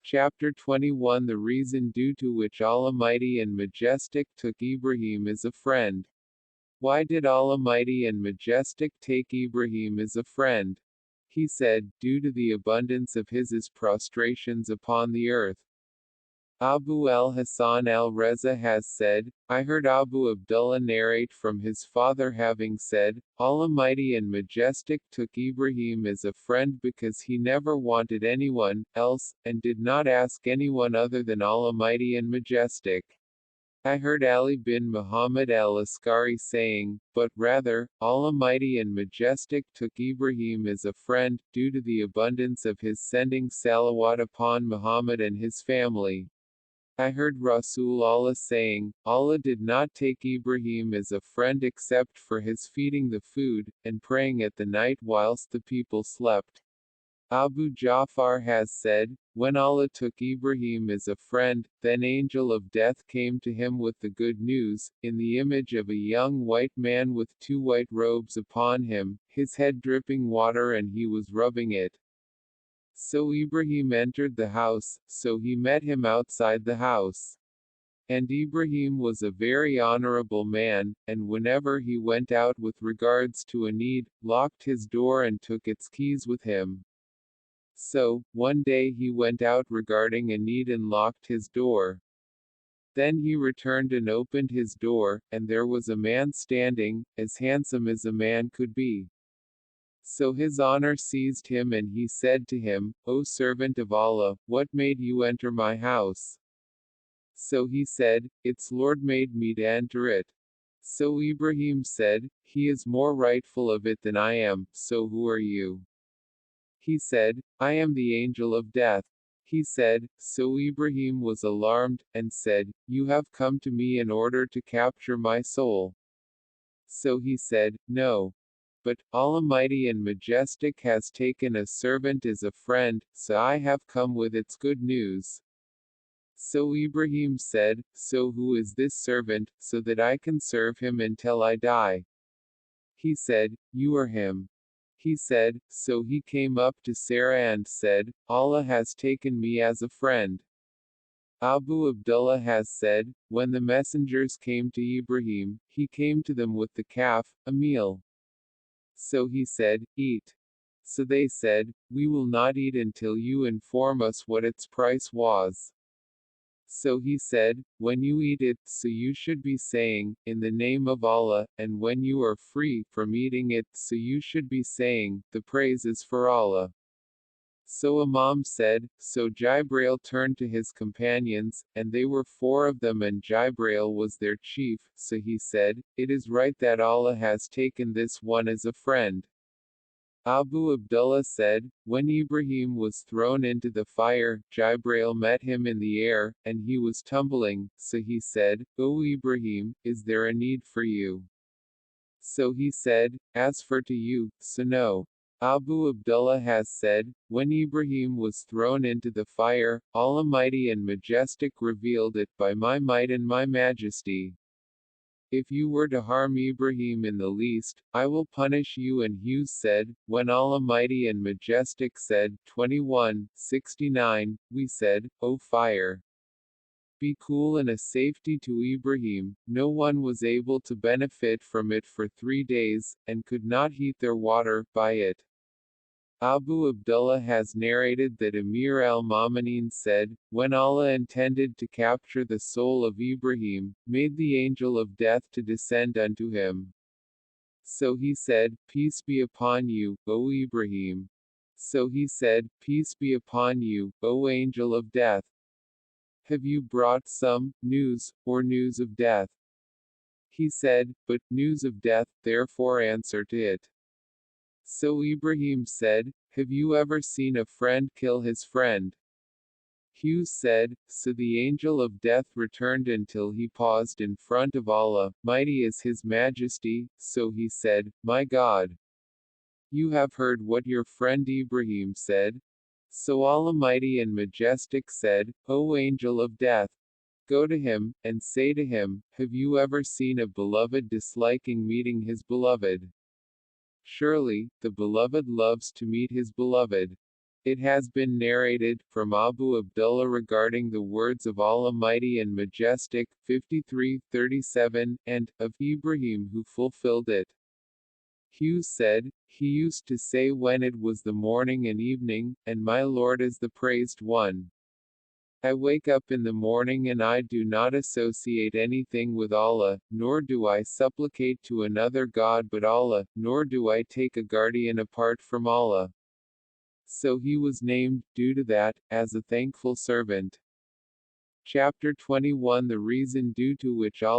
Chapter 21 The reason due to which Almighty and Majestic took Ibrahim as a friend. Why did Almighty and Majestic take Ibrahim as a friend? He said, due to the abundance of his prostrations upon the earth. Abu al-Hasan al-Reza has said, I heard Abu Abdullah narrate from his father having said, Almighty and Majestic took Ibrahim as a friend because he never wanted anyone else, and did not ask anyone other than Almighty and Majestic. I heard Ali bin Muhammad al-Askari saying, but rather, Almighty and Majestic took Ibrahim as a friend, due to the abundance of his sending salawat upon Muhammad and his family. I heard Rasulullah saying, Allah did not take Ibrahim as a friend except for his feeding the food, and praying at the night whilst the people slept. Abu Ja'far has said, when Allah took Ibrahim as a friend, then angel of death came to him with the good news, in the image of a young white man with 2 white robes upon him, his head dripping water and he was rubbing it. So Ibrahim entered the house, so he met him outside the house. And Ibrahim was a very honorable man, and whenever he went out with regards to a need, locked his door and took its keys with him. So, one day he went out regarding a need and locked his door. Then he returned and opened his door, and there was a man standing, as handsome as a man could be. So his honor seized him and he said to him, O servant of Allah, what made you enter my house? So he said, its Lord made me to enter it. So Ibrahim said, He is more rightful of it than I am, so who are you? He said, I am the angel of death. He said, so Ibrahim was alarmed, and said, You have come to me in order to capture my soul. So he said, No. But, Almighty and Majestic has taken a servant as a friend, so I have come with its good news. So Ibrahim said, So who is this servant, so that I can serve him until I die? He said, You are him. He said, so he came up to Sarah and said, Allah has taken me as a friend. Abu Abdullah has said, when the messengers came to Ibrahim, he came to them with the calf, a meal. So he said, Eat. So they said, We will not eat until you inform us what its price was. So he said, When you eat it, so you should be saying, In the name of Allah, and when you are free from eating it, so you should be saying, The praise is for Allah. So Imam said, So Jibreel turned to his companions, and they were 4 of them and Jibreel was their chief, so he said, It is right that Allah has taken this one as a friend. Abu Abdullah said, when Ibrahim was thrown into the fire, Jibreel met him in the air, and he was tumbling, so he said, O Ibrahim, is there a need for you? So he said, As for to you, so no. Abu Abdullah has said, when Ibrahim was thrown into the fire, Almighty and Majestic revealed it by my might and my majesty. If you were to harm Ibrahim in the least, I will punish you. And Hughes said, when Almighty and Majestic said, 21:69, we said, O fire, be cool and a safety to Ibrahim. No one was able to benefit from it for 3 days, and could not heat their water by it. Abu Abdullah has narrated that Amir al-Mu'minin said, when Allah intended to capture the soul of Ibrahim, made the angel of death to descend unto him. So he said, Peace be upon you, O Ibrahim. So he said, Peace be upon you, O angel of death. Have you brought some news, or news of death? He said, But news of death, therefore answer to it. So Ibrahim said, Have you ever seen a friend kill his friend? Hughes said, So the angel of death returned until he paused in front of Allah, mighty is his majesty, so he said, My God, you have heard what your friend Ibrahim said. So Almighty and Majestic said, O angel of death, go to him, and say to him, Have you ever seen a beloved disliking meeting his beloved? Surely, the beloved loves to meet his beloved. It has been narrated, from Abu Abdullah regarding the words of Allah Mighty and Majestic, 53:37, and, of Ibrahim who fulfilled it. Hughes said, he used to say when it was the morning and evening, and my Lord is the praised one. I wake up in the morning and I do not associate anything with Allah, nor do I supplicate to another God but Allah, nor do I take a guardian apart from Allah. So he was named, due to that, as a thankful servant. Chapter 21 The reason due to which Allah